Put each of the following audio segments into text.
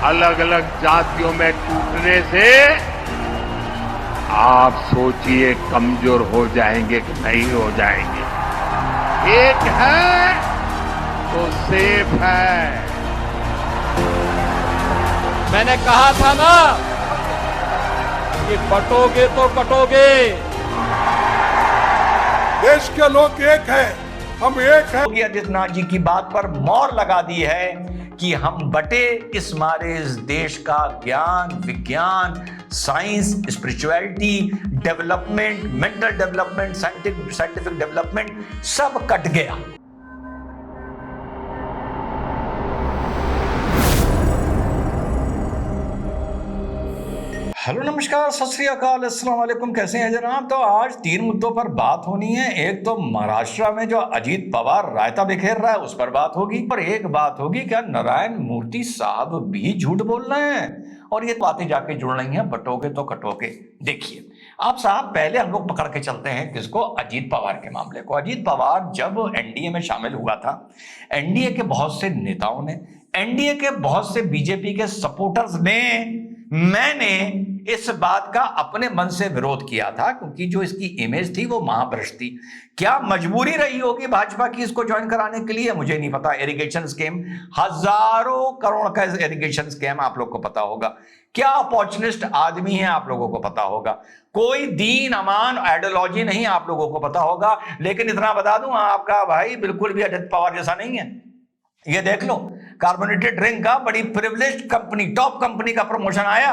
अलग अलग जातियों में टूटने से आप सोचिए कमजोर हो जाएंगे कि नहीं हो जाएंगे। एक है तो सेफ है। मैंने कहा था ना कि बटोगे तो कटोगे। देश के लोग एक है, हम एक हैं। योगी आदित्यनाथ जी की बात पर मोहर लगा दी है कि हम बटे इस मारे इस देश का ज्ञान, विज्ञान, science, spirituality, development, mental development, scientific development सब कट गया। हेलो नमस्कार, सत श्री अकाल, अस्सलाम वालेकुम। कैसे हैं जनाब? तो आज 3 मुद्दों पर बात होनी है। एक तो महाराष्ट्र में जो अजीत पवार रायता बिखेर रहा है उस पर बात होगी, और एक बात होगी क्या नारायण मूर्ति साहब भी झूठ बोल रहे हैं, और ये बातें जाके जुड़ रही हैं बटोगे तो कटोगे। देखिए आप साहब, पहले हम लोग पकड़ के चलते हैं किसको? अजीत पवार के मामले को। अजीत पवार जब एनडीए में शामिल हुआ था, एनडीए के बहुत से नेताओं ने, एनडीए के बहुत से बीजेपी के सपोर्टर्स ने, मैंने इस बात का अपने मन से विरोध किया था, क्योंकि जो इसकी इमेज थी वो महाभ्रष्ट थी। क्या मजबूरी रही होगी भाजपा की इसको ज्वाइन कराने के लिए, मुझे नहीं पता। इरिगेशन स्कीम, हजारों करोड़ का इरिगेशन स्कीम आप लोग को पता होगा। क्या अपॉर्चुनिस्ट आदमी है आप लोगों को पता होगा। कोई दीन अमान आइडियोलॉजी नहीं आप लोगों को पता होगा। लेकिन इतना बता दूं, आपका भाई बिल्कुल भी अजित पवार जैसा नहीं है। ये देख लो, कार्बोनेटेड ड्रिंक का बड़ी प्रिविलेज्ड कंपनी, टॉप कंपनी का प्रमोशन आया,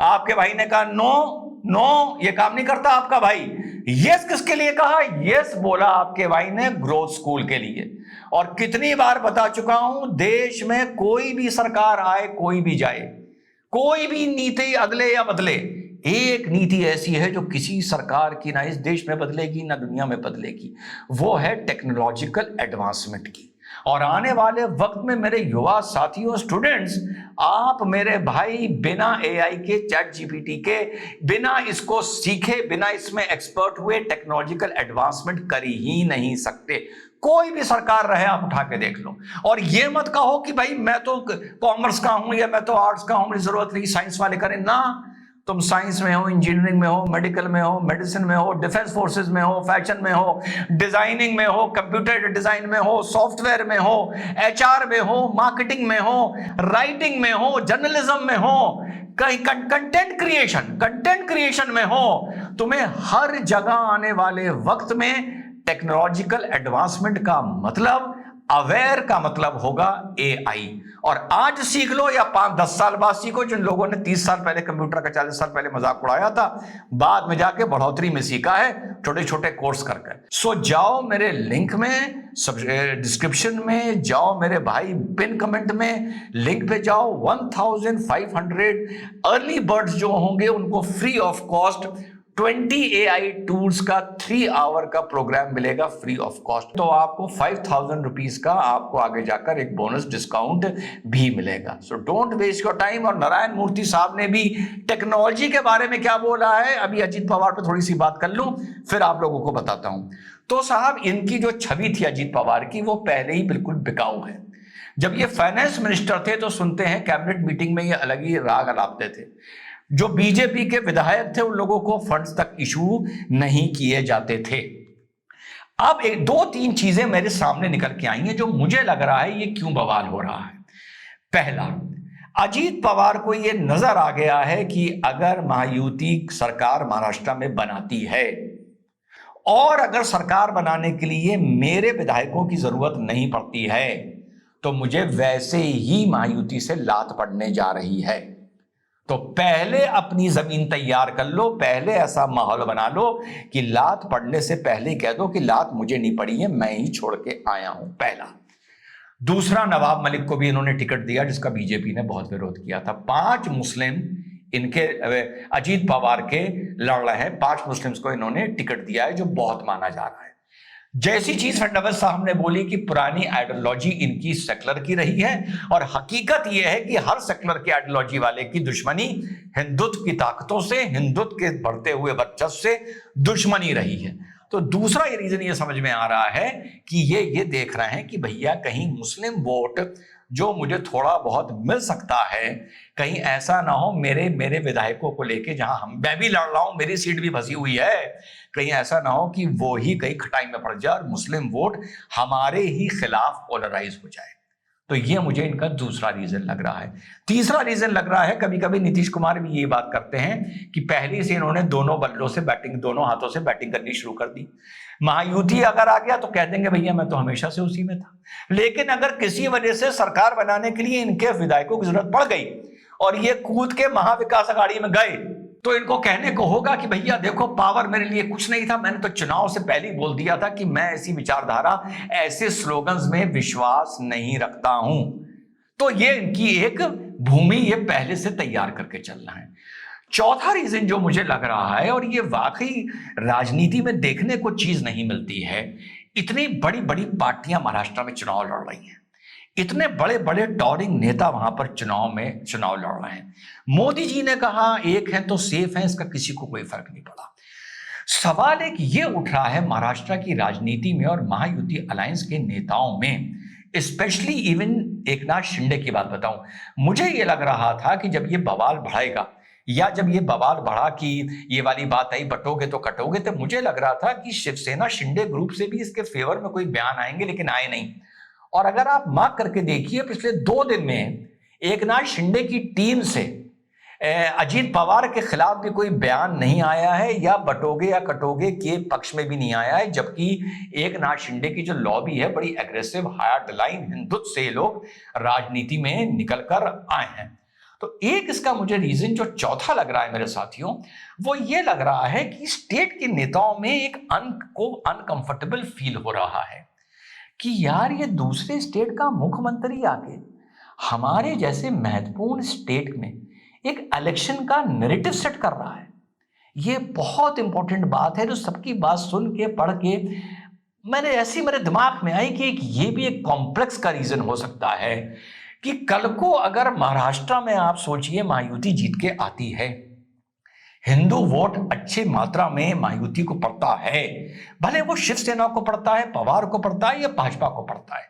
आपके भाई ने कहा नो नो, ये काम नहीं करता आपका भाई। यस किसके लिए कहा? यस बोला आपके भाई ने ग्रोथ स्कूल के लिए। और कितनी बार बता चुका हूं, देश में कोई भी सरकार आए, कोई भी जाए, कोई भी नीति अदले या बदले, एक नीति ऐसी है जो किसी सरकार की ना इस देश में बदलेगी ना दुनिया में बदलेगी, वो है टेक्नोलॉजिकल एडवांसमेंट की। और आने वाले वक्त में मेरे युवा साथियों, स्टूडेंट्स, आप मेरे भाई बिना एआई के, चैट जीपीटी के, बिना इसको सीखे, बिना इसमें एक्सपर्ट हुए टेक्नोलॉजिकल एडवांसमेंट कर ही नहीं सकते। कोई भी सरकार रहे, आप उठा के देख लो। और ये मत कहो कि भाई मैं तो कॉमर्स का हूं या मैं तो आर्ट्स का हूं, मुझे जरूरत नहीं साइंस वाले करें ना। तुम साइंस में हो, इंजीनियरिंग में हो, मेडिकल में हो, मेडिसिन में हो, डिफेंस फोर्सेस में हो, फैशन में हो, डिजाइनिंग में हो, कंप्यूटर डिजाइन में हो, सॉफ्टवेयर में हो, एचआर में हो, मार्केटिंग में हो, राइटिंग में हो, जर्नलिज्म में हो, कहीं कंटेंट क्रिएशन में हो, तुम्हें हर जगह आने वाले वक्त में टेक्नोलॉजिकल एडवांसमेंट का मतलब, अवेयर का मतलब होगा एआई। और आज सीख लो या 5-10 साल बाद सीखो। जिन लोगों ने 30 साल पहले कंप्यूटर का, 40 साल पहले मजाक उड़ाया था, बाद में जाके बढ़ोतरी में सीखा है छोटे छोटे कोर्स करके। सो जाओ मेरे लिंक में, डिस्क्रिप्शन में जाओ, मेरे भाई पिन कमेंट में लिंक पे जाओ। 1500 अर्ली बर्ड्स जो होंगे उनको free of cost 20 AI tools का 3 आवर का प्रोग्राम मिलेगा फ्री ऑफ कॉस्ट। तो आपको 5000 रुपीज का आपको आगे जाकर एक बोनस डिस्काउंट भी मिलेगा। So don't waste your time. और नारायण मूर्ति साहब ने भी टेक्नोलॉजी के बारे में क्या बोला है, अभी अजीत पवार पर थोड़ी सी बात कर लूं, फिर आप लोगों को बताता हूं। तो साहब, इनकी जो छवि थी अजीत पवार की, वो पहले ही बिल्कुल बिकाऊ है। जब ये फाइनेंस मिनिस्टर थे तो सुनते हैं कैबिनेट मीटिंग में ये अलग ही राग अलापते थे। जो बीजेपी के विधायक थे उन लोगों को फंड्स तक इशू नहीं किए जाते थे। अब 2-3 चीजें मेरे सामने निकल के आई हैं जो मुझे लग रहा है ये क्यों बवाल हो रहा है। पहला, अजीत पवार को ये नजर आ गया है कि अगर महायुति सरकार महाराष्ट्र में बनाती है और अगर सरकार बनाने के लिए मेरे विधायकों की जरूरत नहीं पड़ती है, तो मुझे वैसे ही महायुति से लात पड़ने जा रही है। तो पहले अपनी जमीन तैयार कर लो, पहले ऐसा माहौल बना लो कि लात पड़ने से पहले कह दो कि लात मुझे नहीं पड़ी है, मैं ही छोड़ के आया हूं। पहला। दूसरा, नवाब मलिक को भी इन्होंने टिकट दिया जिसका बीजेपी ने बहुत विरोध किया था। 5 मुस्लिम इनके अजीत पवार के लड़ रहे हैं, 5 मुस्लिम्स को इन्होंने टिकट दिया है, जो बहुत माना जा रहा है। जैसी चीज फडणवीस साहब ने बोली कि पुरानी आइडियोलॉजी इनकी सेक्युलर की रही है, और हकीकत यह है कि हर सेक्युलर की आइडियोलॉजी वाले की दुश्मनी हिंदुत्व की ताकतों से, हिंदुत्व के बढ़ते हुए वर्चस्व से दुश्मनी रही है। तो दूसरा ये रीजन ये समझ में आ रहा है कि ये देख रहे हैं कि भैया कहीं मुस्लिम वोट जो मुझे थोड़ा बहुत मिल सकता है, कहीं ऐसा ना हो मेरे विधायकों को लेके, जहां मैं भी लड़ रहा हूं, मेरी सीट भी फंसी हुई है, कहीं ऐसा ना हो कि वो ही कहीं खटाई में पड़ जाए और मुस्लिम वोट हमारे ही खिलाफ पोलराइज हो जाए। तो ये मुझे इनका दूसरा रीजन लग रहा है। तीसरा रीजन लग रहा है, कभी कभी नीतीश कुमार भी ये बात करते हैं कि पहले से इन्होंने दोनों बल्लों से बैटिंग, दोनों हाथों से बैटिंग करनी शुरू कर दी। महायुति अगर आ गया तो कह देंगे भैया मैं तो हमेशा से उसी में था। लेकिन अगर किसी वजह से सरकार बनाने के लिए इनके विधायकों की जरूरत पड़ गई और ये कूद के महाविकास अघाड़ी में गए, तो इनको कहने को होगा कि भैया देखो पावर मेरे लिए कुछ नहीं था, मैंने तो चुनाव से पहले ही बोल दिया था कि मैं ऐसी विचारधारा, ऐसे स्लोगन्स में विश्वास नहीं रखता हूं। तो ये इनकी एक भूमि ये पहले से तैयार करके चलना है। चौथा रीजन जो मुझे लग रहा है, और ये वाकई राजनीति में देखने को चीज नहीं मिलती है, इतनी बड़ी बड़ी पार्टियां महाराष्ट्र में चुनाव लड़ रही हैं, इतने बड़े बड़े टॉरिंग नेता वहां पर चुनाव लड़ रहे हैं। मोदी जी ने कहा एक है तो सेफ है, इसका किसी को कोई फर्क नहीं पड़ा। सवाल एक ये उठ रहा है महाराष्ट्र की राजनीति में और महायुति अलायंस के नेताओं में, स्पेशली इवन एकनाथ शिंदे की बात बताऊं, मुझे ये लग रहा था कि जब ये बवाल बढ़ाएगा, या जब ये बवाल बढ़ा कि ये वाली बात आई बटोगे तो कटोगे, तो मुझे लग रहा था कि शिवसेना शिंदे ग्रुप से भी इसके फेवर में कोई बयान आएंगे, लेकिन आए नहीं। और अगर आप मार्क करके देखिए, पिछले 2 दिन में एकनाथ शिंदे की टीम से अजीत पवार के खिलाफ भी कोई बयान नहीं आया है, या बटोगे या कटोगे के पक्ष में भी नहीं आया है, जबकि एकनाथ शिंदे की जो लॉबी है बड़ी एग्रेसिव, हार्ड लाइन हिंदुत्व से लोग राजनीति में निकल कर आए हैं। तो एक इसका मुझे रीजन जो चौथा लग रहा है मेरे साथियों, वो ये लग रहा है कि स्टेट के नेताओं में एक अनकंफर्टेबल फील हो रहा है कि यार ये दूसरे स्टेट का मुख्यमंत्री आके हमारे जैसे महत्वपूर्ण स्टेट में एक इलेक्शन का नैरेटिव सेट कर रहा है। ये बहुत इंपॉर्टेंट बात है जो सबकी बात सुन के पढ़ के मेरे दिमाग में आई कि ये भी एक कॉम्प्लेक्स का रीजन हो सकता है कि कल को अगर महाराष्ट्र में आप सोचिए महायुति जीत के आती है, हिंदू वोट अच्छी मात्रा में महायुति को पड़ता है, भले वो शिवसेना को पड़ता है, पवार को पड़ता है या भाजपा को पड़ता है,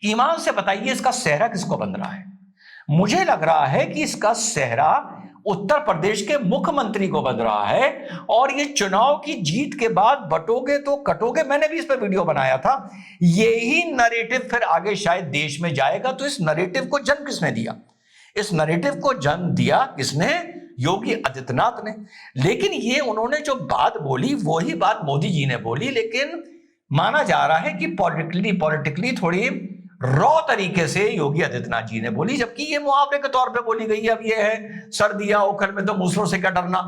ईमान से बताइए इसका सेहरा किसको बन रहा है? मुझे लग रहा है कि इसका सेहरा उत्तर प्रदेश के मुख्यमंत्री को बन रहा है। और ये चुनाव की जीत के बाद बटोगे तो कटोगे, मैंने भी इस पर वीडियो बनाया था, यही नैरेटिव फिर आगे शायद देश में जाएगा। तो इस नैरेटिव को जन्म किसने दिया? इस नैरेटिव को जन्म दिया किसने? योगी आदित्यनाथ ने। लेकिन ये उन्होंने जो बात बोली वही बात मोदी जी ने बोली, लेकिन माना जा रहा है कि पॉलिटिकली थोड़ी रॉ तरीके से योगी आदित्यनाथ जी ने बोली, जबकि ये मुहावरे के तौर पे बोली गई है। अब ये है सर दिया ओखल में तो मूसलों से क्या डरना,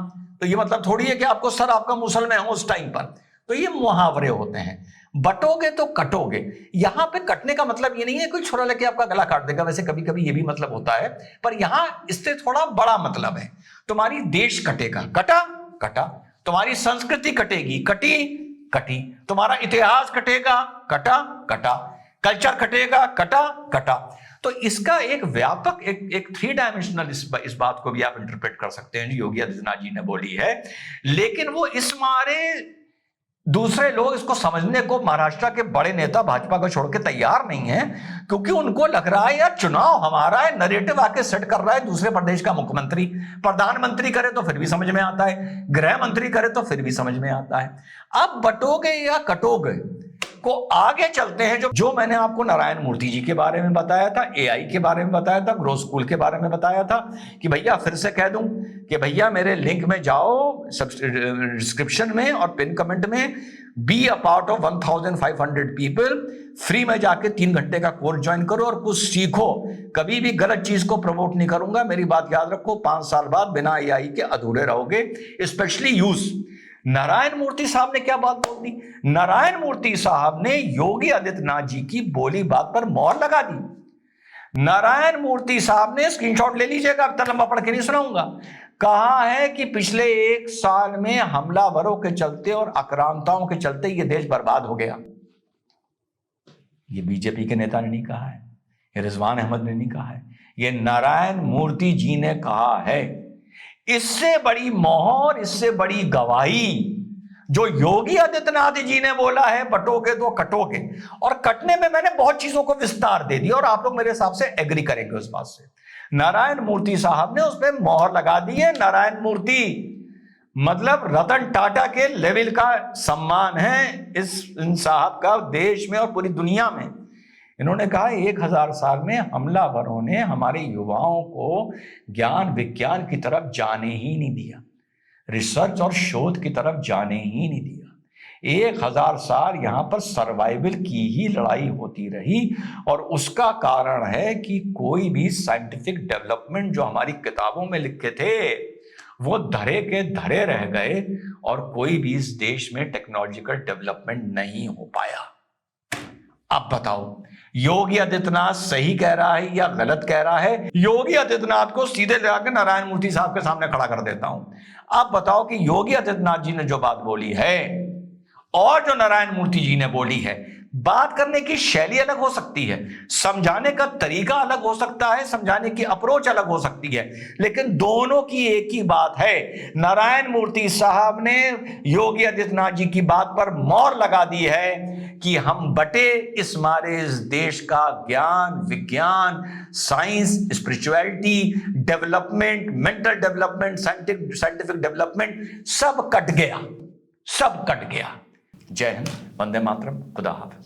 तो ये मतलब थोड़ी है कि आपको सर आपका मुसल में हो उस टाइम पर। तो ये मुहावरे होते हैं। बटोगे तो कटोगे, यहां पे कटने का मतलब ये नहीं है कोई छोरा लेके आपका गला काट देगा, वैसे कभी कभी ये भी मतलब होता है, पर यहां इससे थोड़ा बड़ा मतलब है। तुम्हारी देश कटेगा, कटा कटा, तुम्हारी संस्कृति कटेगी, कटी कटी, तुम्हारा इतिहास कटेगा, कटा कटा, कल्चर कटेगा, कटा कटा। तो इसका एक व्यापक एक 3 डायमेंशनल इस बात को भी आप इंटरप्रेट कर सकते हैं जो योगी आदित्यनाथ जी ने बोली है। लेकिन वो इस मारे दूसरे लोग इसको समझने को महाराष्ट्र के बड़े नेता भाजपा को छोड़ के तैयार नहीं है, क्योंकि उनको लग रहा है यार चुनाव हमारा है, नैरेटिव आके सेट कर रहा है दूसरे प्रदेश का मुख्यमंत्री। प्रधानमंत्री करे तो फिर भी समझ में आता है, गृह मंत्री करे तो फिर भी समझ में आता है। अब बटोगे या कटोगे को आगे चलते हैं। जो मैंने आपको नारायण मूर्ति जी के बारे में बताया था, एआई के बारे में बताया था, ग्रो स्कूल के बारे में बताया था, कि भैया फिर से कह दूं कि भैया मेरे लिंक में जाओ डिस्क्रिप्शन में और पिन कमेंट में, be a part of 1500 people, free में जाके 3 घंटे का कोर्स ज्वाइन करो और कुछ सीखो। कभी भी गलत चीज को प्रमोट नहीं करूंगा, मेरी बात याद रखो। 5 साल बाद बिना एआई के अधूरे रहोगे, स्पेशली यूज। नारायण मूर्ति साहब ने क्या बात बोल दी? नारायण मूर्ति साहब ने योगी आदित्यनाथ जी की बोली बात पर मोहर लगा दी। नारायण मूर्ति साहब ने, स्क्रीनशॉट ले लीजिएगा, अब तक लंबा पढ़ के नहीं सुनाऊंगा, कहा है कि पिछले 1 साल में हमलावरों के चलते और आक्रांताओं के चलते ये देश बर्बाद हो गया। ये बीजेपी के नेता ने नहीं कहा है, ये रिजवान अहमद ने नहीं कहा है, ये नारायण मूर्ति जी ने कहा है। इससे बड़ी मोहर, इससे बड़ी गवाही जो योगी आदित्यनाथ जी ने बोला है बटोगे तो कटोगे, और कटने में मैंने बहुत चीजों को विस्तार दे दिया और आप लोग मेरे हिसाब से एग्री करेंगे उस बात से। नारायण मूर्ति साहब ने उस पर मोहर लगा दी है। नारायण मूर्ति मतलब रतन टाटा के लेवल का सम्मान है इन साहब का देश में और पूरी दुनिया में। इन्होंने कहा 1000 साल में हमलावरों ने हमारे युवाओं को ज्ञान विज्ञान की तरफ जाने ही नहीं दिया, रिसर्च और शोध की तरफ जाने ही नहीं दिया। 1000 साल यहां पर सर्वाइवल की ही लड़ाई होती रही, और उसका कारण है कि कोई भी साइंटिफिक डेवलपमेंट जो हमारी किताबों में लिखे थे वो धरे के धरे रह गए, और कोई भी इस देश में टेक्नोलॉजिकल डेवलपमेंट नहीं हो पाया। अब बताओ योगी आदित्यनाथ सही कह रहा है या गलत कह रहा है? योगी आदित्यनाथ को सीधे जाकर नारायण मूर्ति साहब के सामने खड़ा कर देता हूं। आप बताओ कि योगी आदित्यनाथ जी ने जो बात बोली है और जो नारायण मूर्ति जी ने बोली है, बात करने की शैली अलग हो सकती है, समझाने का तरीका अलग हो सकता है, समझाने की अप्रोच अलग हो सकती है, लेकिन दोनों की एक ही बात है। नारायण मूर्ति साहब ने योगी आदित्यनाथ जी की बात पर मोहर लगा दी है कि हम बटे इस मारे इस देश का ज्ञान विज्ञान science spirituality development mental development scientific development सब कट गया, सब कट गया। जय हिंद, वंदे मातरम, खुदा हाफिज।